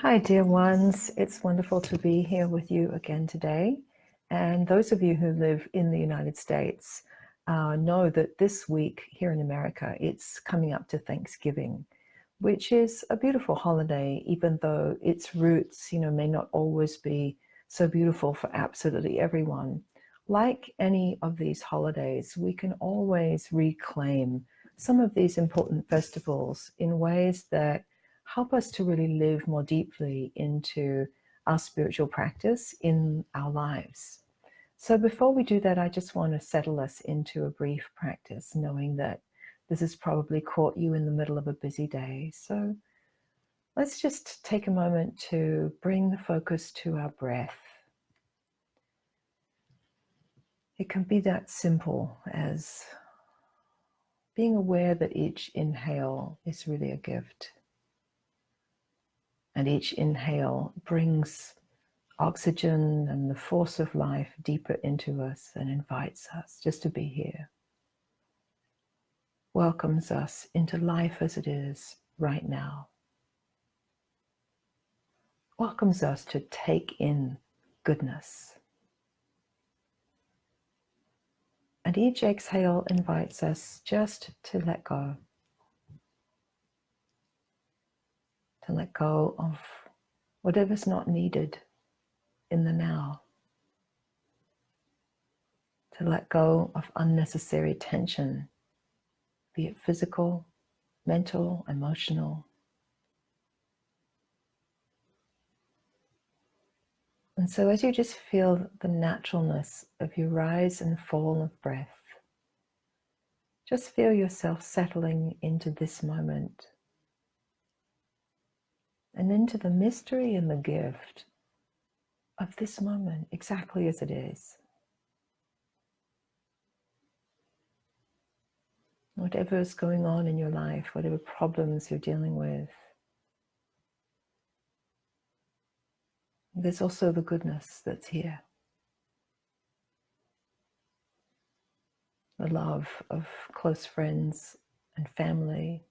Hi, dear ones. It's wonderful to be here with you again today. And those of you who live in the United States know that this week here in America, it's coming up to Thanksgiving, which is a beautiful holiday, even though its roots, may not always be so beautiful for absolutely everyone. Like any of these holidays, we can always reclaim some of these important festivals in ways that help us to really live more deeply into our spiritual practice in our lives. So before we do that, I just want to settle us into a brief practice, knowing that this has probably caught you in the middle of a busy day. So let's just take a moment to bring the focus to our breath. It can be that simple as being aware that each inhale is really a gift. And each inhale brings oxygen and the force of life deeper into us and invites us just to be here. Welcomes us into life as it is right now. Welcomes us to take in goodness. And each exhale invites us just to let go. To let go of whatever's not needed in the now. To let go of unnecessary tension, be it physical, mental, emotional. And so as you just feel the naturalness of your rise and fall of breath, just feel yourself settling into this moment and into the mystery and the gift of this moment exactly as it is. Whatever is going on in your life, whatever problems you're dealing with, there's also the goodness that's here. The love of close friends and family.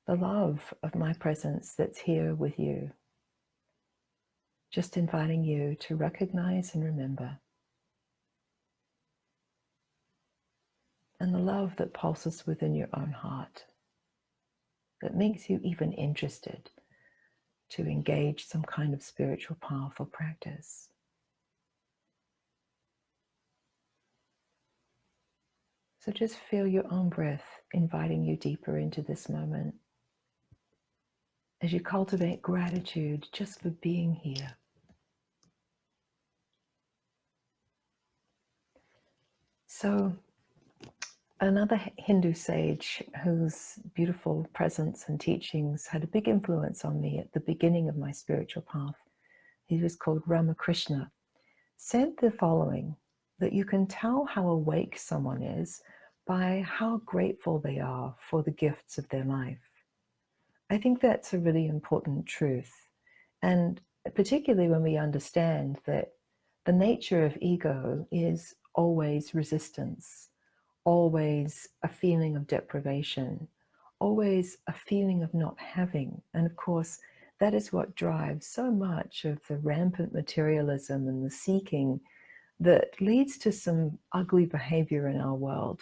The love of my presence that's here with you. Just inviting you to recognize and remember. And the love that pulses within your own heart, that makes you even interested to engage some kind of spiritual, powerful practice. So just feel your own breath inviting you deeper into this moment as you cultivate gratitude just for being here. So another Hindu sage whose beautiful presence and teachings had a big influence on me at the beginning of my spiritual path, he was called Ramakrishna, said the following, that you can tell how awake someone is by how grateful they are for the gifts of their life. I think that's a really important truth. And particularly when we understand that the nature of ego is always resistance, always a feeling of deprivation, always a feeling of not having. And of course, that is what drives so much of the rampant materialism and the seeking that leads to some ugly behavior in our world,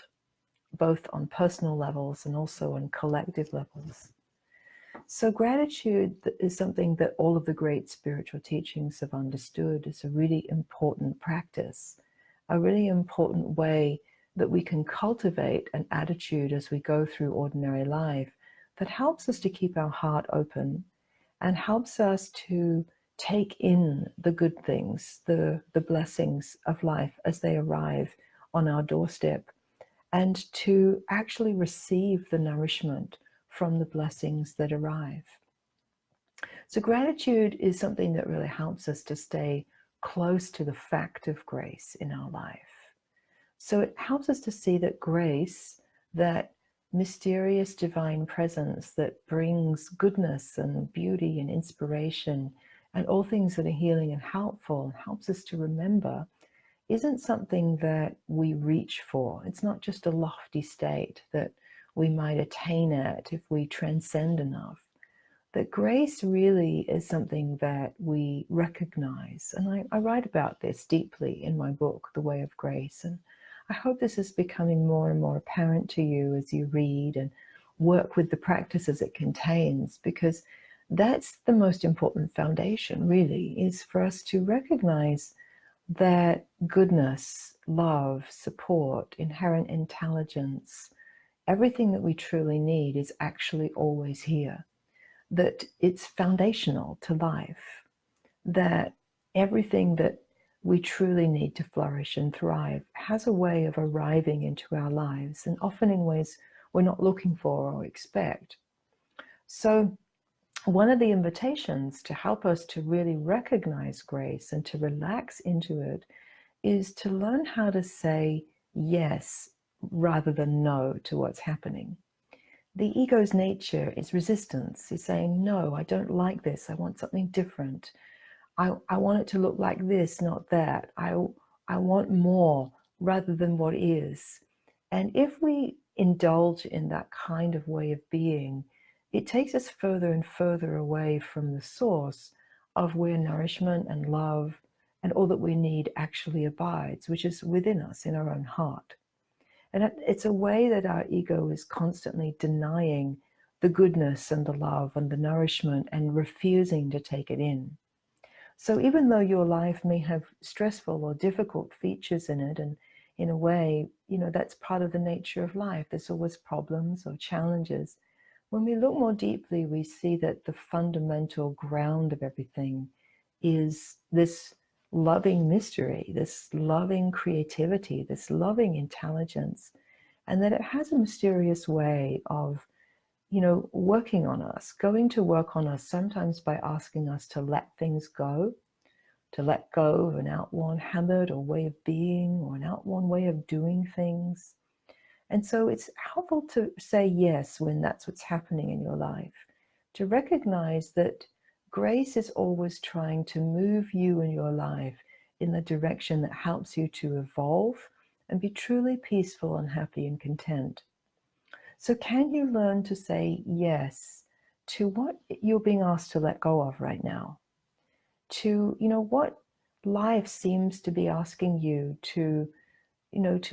both on personal levels and also on collective levels. So gratitude is something that all of the great spiritual teachings have understood as a really important practice, a really important way that we can cultivate an attitude as we go through ordinary life that helps us to keep our heart open and helps us to take in the good things, the blessings of life as they arrive on our doorstep, and to actually receive the nourishment from the blessings that arrive. So gratitude is something that really helps us to stay close to the fact of grace in our life. So it helps us to see that grace, that mysterious divine presence that brings goodness and beauty and inspiration and all things that are healing and helpful, helps us to remember, isn't something that we reach for. It's not just a lofty state that we might attain at if we transcend enough. that grace really is something that we recognize. And I write about this deeply in my book, The Way of Grace. And I hope this is becoming more and more apparent to you as you read and work with the practices it contains, because that's the most important foundation, really, is for us to recognize that goodness, love, support, inherent intelligence, everything that we truly need is actually always here, that it's foundational to life, that everything that we truly need to flourish and thrive has a way of arriving into our lives, and often in ways we're not looking for or expect. So one of the invitations to help us to really recognize grace and to relax into it is to learn how to say yes rather than no to what's happening. The ego's nature is resistance. It's saying, no, I don't like this. I want something different. I want it to look like this, not that. I want more rather than what is. And if we indulge in that kind of way of being, it takes us further and further away from the source of where nourishment and love and all that we need actually abides, which is within us in our own heart. And it's a way that our ego is constantly denying the goodness and the love and the nourishment and refusing to take it in. So even though your life may have stressful or difficult features in it, and in a way, that's part of the nature of life, there's always problems or challenges. When we look more deeply, we see that the fundamental ground of everything is this loving mystery, this loving creativity, this loving intelligence, and that it has a mysterious way of working on us, going to work on us, sometimes by asking us to let things go, to let go of an outworn habit or way of being or an outworn way of doing things. And so it's helpful to say yes when that's what's happening in your life, to recognize that grace is always trying to move you and your life in the direction that helps you to evolve and be truly peaceful and happy and content. So can you learn to say yes to what you're being asked to let go of right now? To, what life seems to be asking you to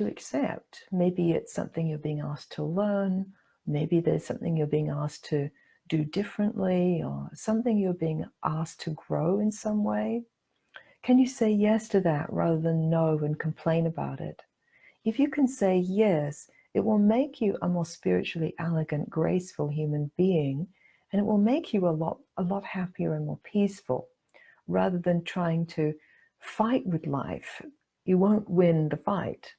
accept. Maybe it's something you're being asked to learn. Maybe there's something you're being asked to do differently, or something you're being asked to grow in some way. Can you say yes to that rather than no and complain about it? If you can say yes, it will make you a more spiritually elegant, graceful human being, and it will make you a lot happier and more peaceful, rather than trying to fight with life. You won't win the fight.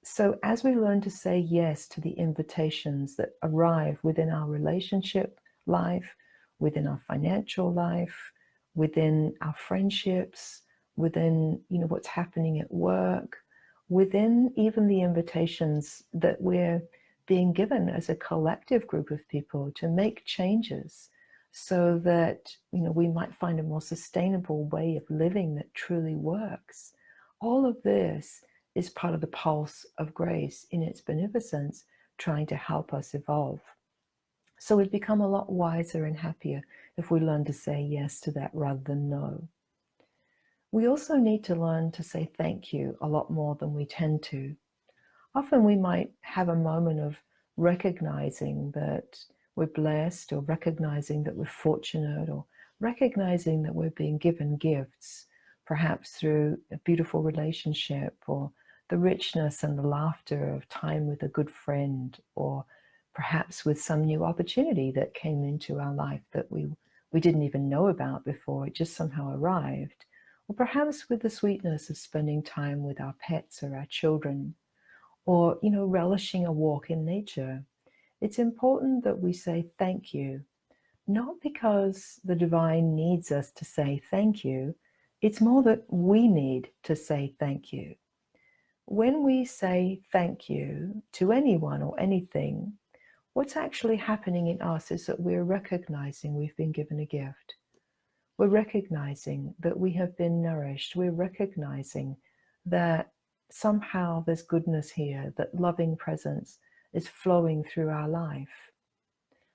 So as we learn to say yes to the invitations that arrive within our relationship life, within our financial life, within our friendships, within what's happening at work, within even the invitations that we're being given as a collective group of people to make changes, so that we might find a more sustainable way of living that truly works. All of this is part of the pulse of grace in its beneficence, trying to help us evolve. So we become a lot wiser and happier if we learn to say yes to that rather than no. We also need to learn to say thank you a lot more than we tend to. Often we might have a moment of recognizing that we're blessed, or recognizing that we're fortunate, or recognizing that we're being given gifts, perhaps through a beautiful relationship, or the richness and the laughter of time with a good friend, or perhaps with some new opportunity that came into our life that we didn't even know about before. It just somehow arrived. Or perhaps with the sweetness of spending time with our pets or our children, or relishing a walk in nature. It's important that we say thank you, not because the divine needs us to say thank you. It's more that we need to say thank you. When we say thank you to anyone or anything, what's actually happening in us is that we're recognizing we've been given a gift. We're recognizing that we have been nourished. We're recognizing that somehow there's goodness here, that loving presence is flowing through our life.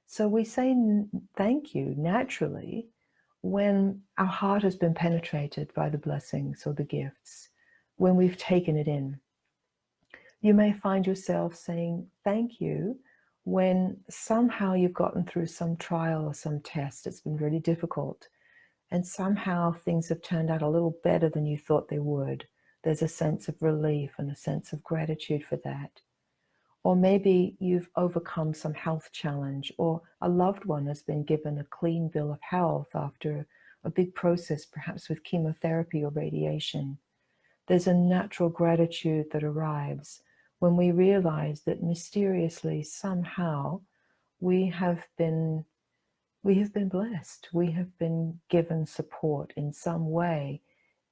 So we say thank you naturally when our heart has been penetrated by the blessings or the gifts, when we've taken it in. You may find yourself saying thank you when somehow you've gotten through some trial or some test. It's been really difficult, and somehow things have turned out a little better than you thought they would. There's a sense of relief and a sense of gratitude for that. Or maybe you've overcome some health challenge, or a loved one has been given a clean bill of health after a big process, perhaps with chemotherapy or radiation. There's a natural gratitude that arrives when we realize that mysteriously, somehow, we have been blessed. We have been given support in some way,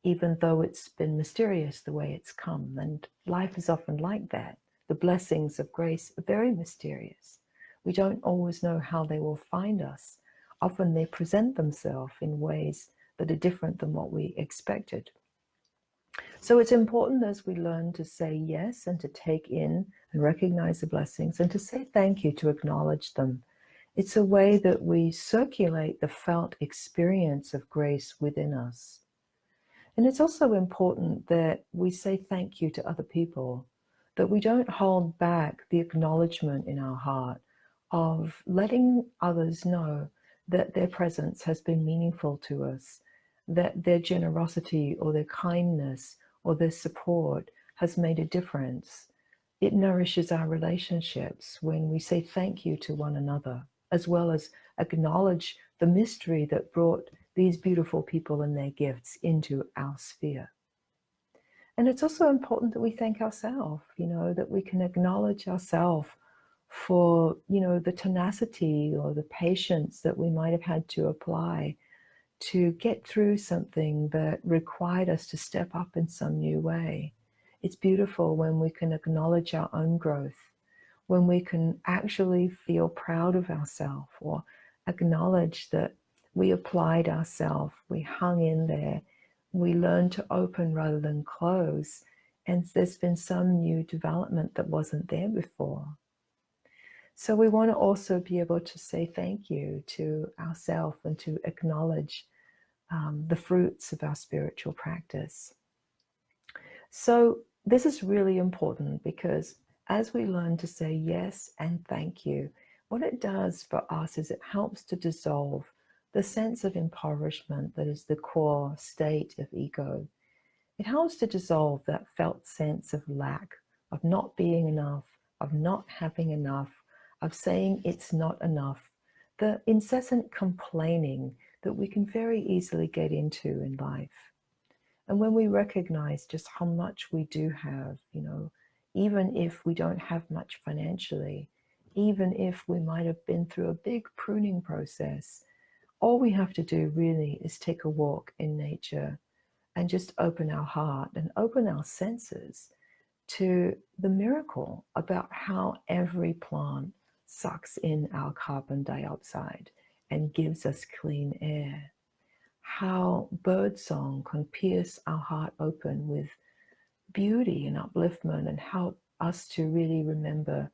even though it's been mysterious the way it's come. And life is often like that. The blessings of grace are very mysterious. We don't always know how they will find us. Often they present themselves in ways that are different than what we expected. So it's important as we learn to say yes and to take in and recognize the blessings and to say thank you, to acknowledge them. It's a way that we circulate the felt experience of grace within us. And it's also important that we say thank you to other people, that we don't hold back the acknowledgement in our heart of letting others know that their presence has been meaningful to us, that their generosity or their kindness or their support has made a difference. It nourishes our relationships when we say thank you to one another, as well as acknowledge the mystery that brought these beautiful people and their gifts into our sphere. And it's also important that we thank ourselves, that we can acknowledge ourselves for, the tenacity or the patience that we might have had to apply to get through something that required us to step up in some new way. It's beautiful when we can acknowledge our own growth, when we can actually feel proud of ourselves or acknowledge that we applied ourselves, we hung in there, we learned to open rather than close, and there's been some new development that wasn't there before. So we want to also be able to say thank you to ourselves and to acknowledge the fruits of our spiritual practice. So this is really important because as we learn to say yes and thank you, what it does for us is it helps to dissolve the sense of impoverishment that is the core state of ego. It helps to dissolve that felt sense of lack, of not being enough, of not having enough, of saying it's not enough, the incessant complaining that we can very easily get into in life. And when we recognize just how much we do have, even if we don't have much financially, even if we might have been through a big pruning process, all we have to do really is take a walk in nature and just open our heart and open our senses to the miracle about how every plant sucks in our carbon dioxide and gives us clean air. How birdsong can pierce our heart open with beauty and upliftment and help us to really remember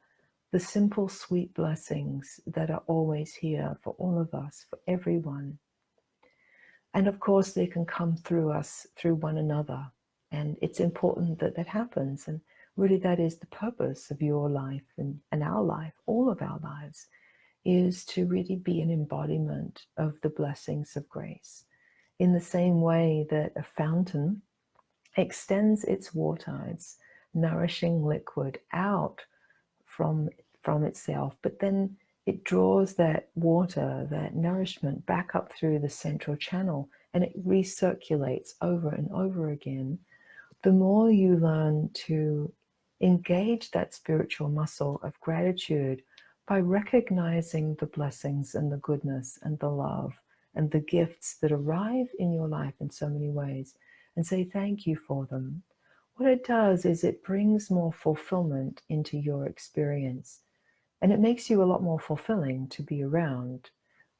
the simple, sweet blessings that are always here for all of us, for everyone. And of course, they can come through us, through one another. And it's important that that happens. And really, that is the purpose of your life and our life, all of our lives, is to really be an embodiment of the blessings of grace. In the same way that a fountain extends its water, its nourishing liquid out from itself, but then it draws that water, that nourishment back up through the central channel and it recirculates over and over again. The more you learn to engage that spiritual muscle of gratitude by recognizing the blessings and the goodness and the love and the gifts that arrive in your life in so many ways and say thank you for them, what it does is it brings more fulfillment into your experience. And it makes you a lot more fulfilling to be around.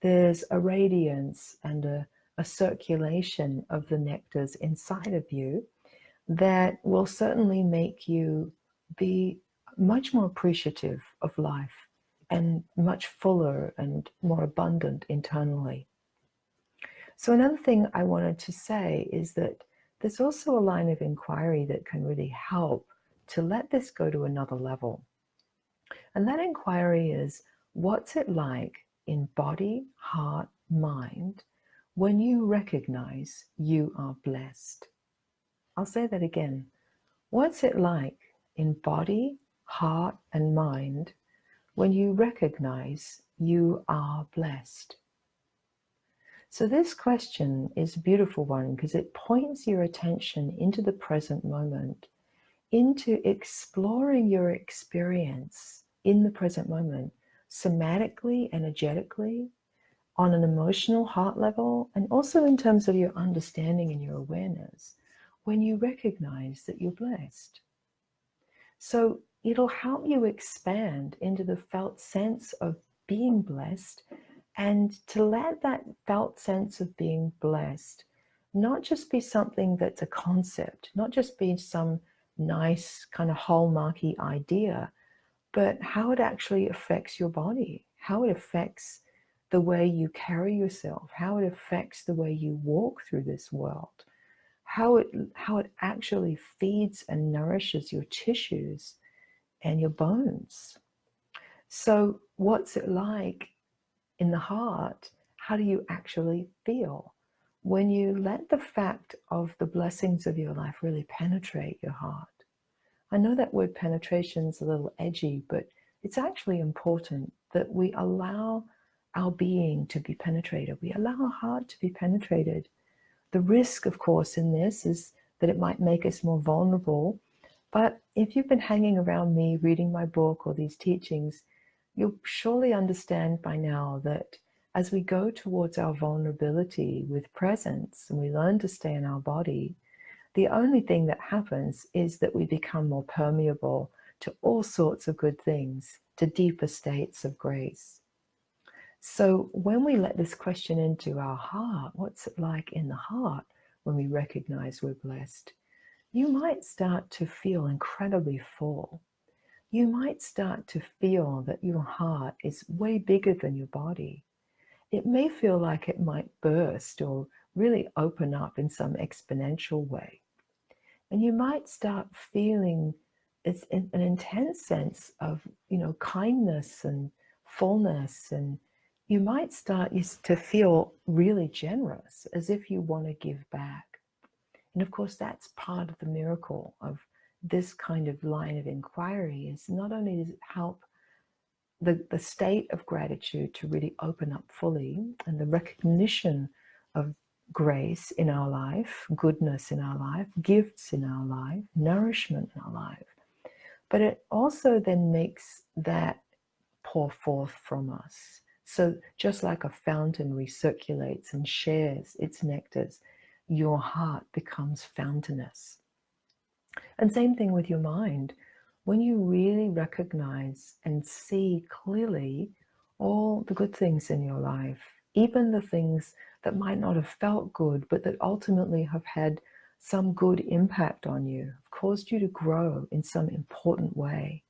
There's a radiance and a circulation of the nectars inside of you that will certainly make you be much more appreciative of life and much fuller and more abundant internally. So another thing I wanted to say is that there's also a line of inquiry that can really help to let this go to another level. And that inquiry is, what's it like in body, heart, mind when you recognize you are blessed? I'll say that again. What's it like in body, heart, and mind when you recognize you are blessed? So this question is a beautiful one because it points your attention into the present moment, into exploring your experience in the present moment, somatically, energetically, on an emotional heart level, and also in terms of your understanding and your awareness, when you recognize that you're blessed. So it'll help you expand into the felt sense of being blessed, and to let that felt sense of being blessed not just be something that's a concept, not just be some nice kind of hallmarky idea, but how it actually affects your body, how it affects the way you carry yourself, how it affects the way you walk through this world, how it actually feeds and nourishes your tissues and your bones. So what's it like in the heart? How do you actually feel when you let the fact of the blessings of your life really penetrate your heart? I know that word penetration is a little edgy, but it's actually important that we allow our being to be penetrated. We allow our heart to be penetrated. The risk, of course, in this is that it might make us more vulnerable. But if you've been hanging around me, reading my book or these teachings, you'll surely understand by now that as we go towards our vulnerability with presence and we learn to stay in our body, the only thing that happens is that we become more permeable to all sorts of good things, to deeper states of grace. So when we let this question into our heart, what's it like in the heart when we recognize we're blessed? You might start to feel incredibly full. You might start to feel that your heart is way bigger than your body. It may feel like it might burst or really open up in some exponential way. And you might start feeling it's an intense sense of, kindness and fullness. And you might start to feel really generous, as if you want to give back. And of course, that's part of the miracle of this kind of line of inquiry, is not only does it help the state of gratitude to really open up fully, and the recognition of grace in our life, goodness in our life, gifts in our life, nourishment in our life, but it also then makes that pour forth from us. So just like a fountain recirculates and shares its nectars, your heart becomes fountainous. And same thing with your mind. When you really recognize and see clearly all the good things in your life, even the things that might not have felt good, but that ultimately have had some good impact on you, have caused you to grow in some important way,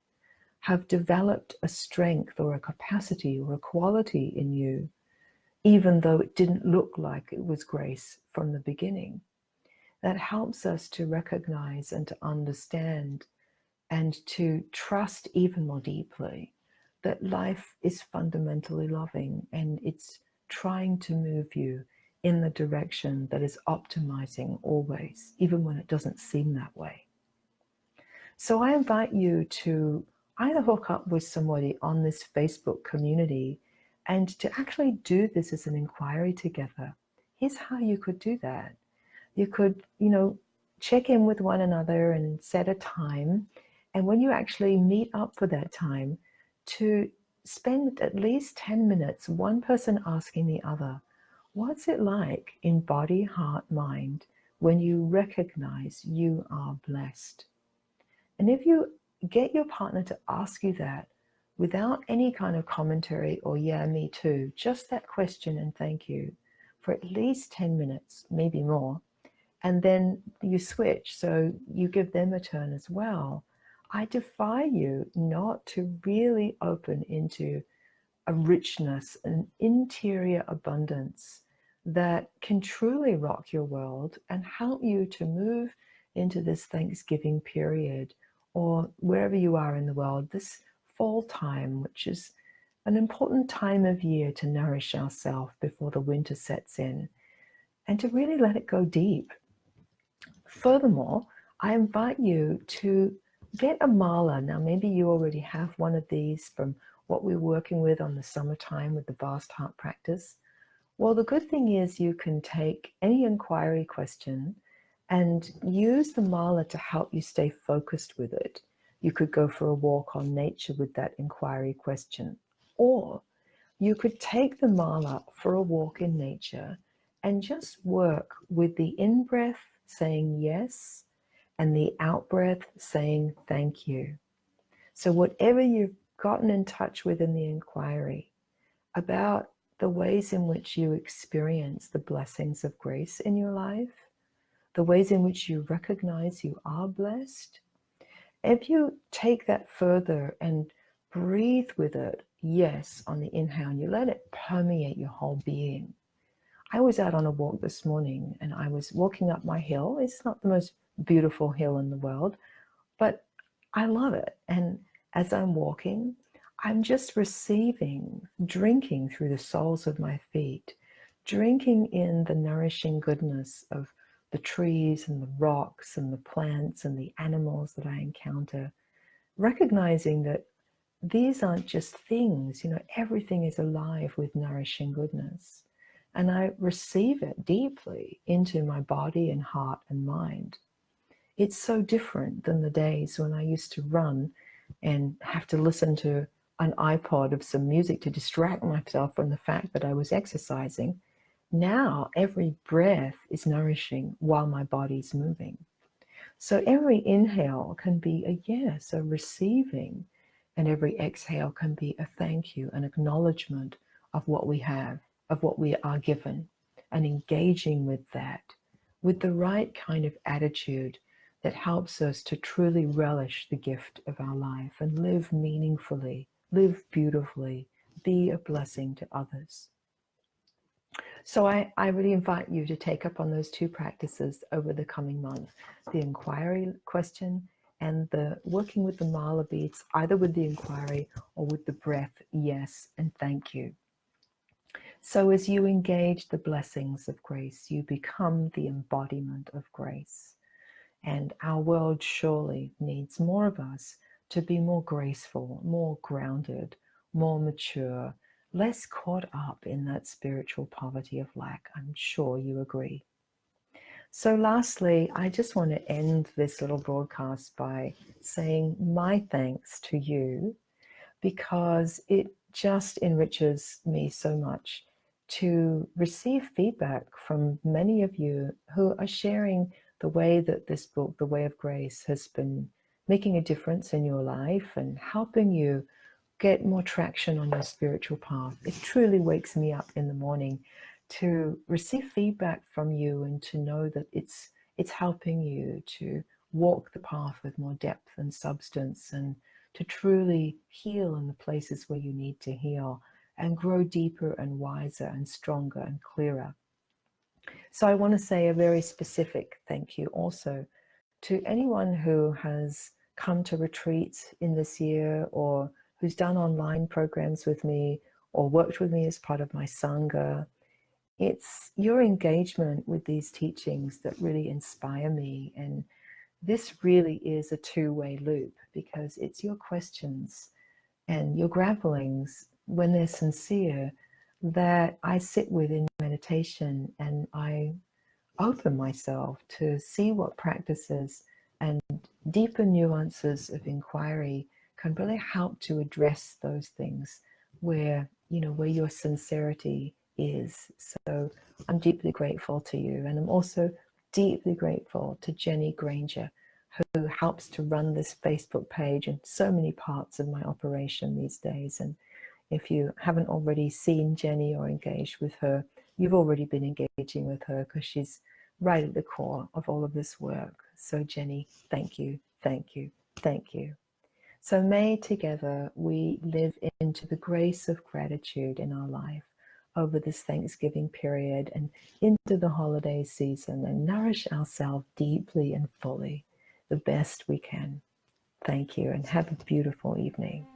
have developed a strength or a capacity or a quality in you, even though it didn't look like it was grace from the beginning. That helps us to recognize and to understand and to trust even more deeply that life is fundamentally loving, and it's trying to move you in the direction that is optimizing always, even when it doesn't seem that way. So I invite you to either hook up with somebody on this Facebook community and to actually do this as an inquiry together. Here's how you could do that. You could, check in with one another and set a time. And when you actually meet up for that time, to spend at least 10 minutes, one person asking the other, what's it like in body, heart, mind, when you recognize you are blessed? And if you get your partner to ask you that without any kind of commentary or, yeah, me too, just that question and thank you for at least 10 minutes, maybe more, and then you switch, so you give them a turn as well. I defy you not to really open into a richness, an interior abundance that can truly rock your world and help you to move into this Thanksgiving period, or wherever you are in the world, this fall time, which is an important time of year to nourish ourselves before the winter sets in, and to really let it go deep. Furthermore, I invite you to get a mala. Now, maybe you already have one of these from what we're working with on the summertime with the Vast Heart practice. Well, the good thing is you can take any inquiry question and use the mala to help you stay focused with it. You could go for a walk on nature with that inquiry question, or you could take the mala for a walk in nature and just work with the in-breath saying yes and the out-breath saying thank you. So whatever you've gotten in touch with in the inquiry about the ways in which you experience the blessings of grace in your life, the ways in which you recognize you are blessed, if you take that further and breathe with it, yes, on the inhale, and you let it permeate your whole being. I was out on a walk this morning and I was walking up my hill. It's not the most beautiful hill in the world, but I love it. And as I'm walking, I'm just receiving, drinking through the soles of my feet, drinking in the nourishing goodness of the trees and the rocks and the plants and the animals that I encounter, recognizing that these aren't just things, everything is alive with nourishing goodness. And I receive it deeply into my body and heart and mind. It's so different than the days when I used to run and have to listen to an iPod of some music to distract myself from the fact that I was exercising. Now every breath is nourishing while my body's moving. So every inhale can be a yes, a receiving, and every exhale can be a thank you, an acknowledgement of what we have, of what we are given, and engaging with that with the right kind of attitude that helps us to truly relish the gift of our life and live meaningfully, live beautifully, be a blessing to others. So I really invite you to take up on those two practices over the coming month, the inquiry question and the working with the mala beads, either with the inquiry or with the breath, yes, and thank you. So as you engage the blessings of grace, you become the embodiment of grace. And our world surely needs more of us to be more graceful, more grounded, more mature, less caught up in that spiritual poverty of lack. I'm sure you agree. So lastly, I just want to end this little broadcast by saying my thanks to you, because it just enriches me so much to receive feedback from many of you who are sharing the way that this book, The Way of Grace, has been making a difference in your life and helping you get more traction on your spiritual path. It truly wakes me up in the morning to receive feedback from you and to know that it's helping you to walk the path with more depth and substance, and to truly heal in the places where you need to heal and grow deeper and wiser and stronger and clearer. So I want to say a very specific thank you also to anyone who has come to retreats in this year, or who's done online programs with me, or worked with me as part of my Sangha. It's your engagement with these teachings that really inspire me. And this really is a two-way loop, because it's your questions and your grapplings, when they're sincere, that I sit with in meditation, and I open myself to see what practices and deeper nuances of inquiry can really help to address those things where, where your sincerity is. So I'm deeply grateful to you. And I'm also deeply grateful to Jenny Granger, who helps to run this Facebook page and so many parts of my operation these days. And if you haven't already seen Jenny or engaged with her, you've already been engaging with her, because she's right at the core of all of this work. So Jenny, thank you, thank you, Thank you. So may together we live into the grace of gratitude in our life over this Thanksgiving period and into the holiday season, and nourish ourselves deeply and fully the best we can. Thank you, and have a beautiful evening.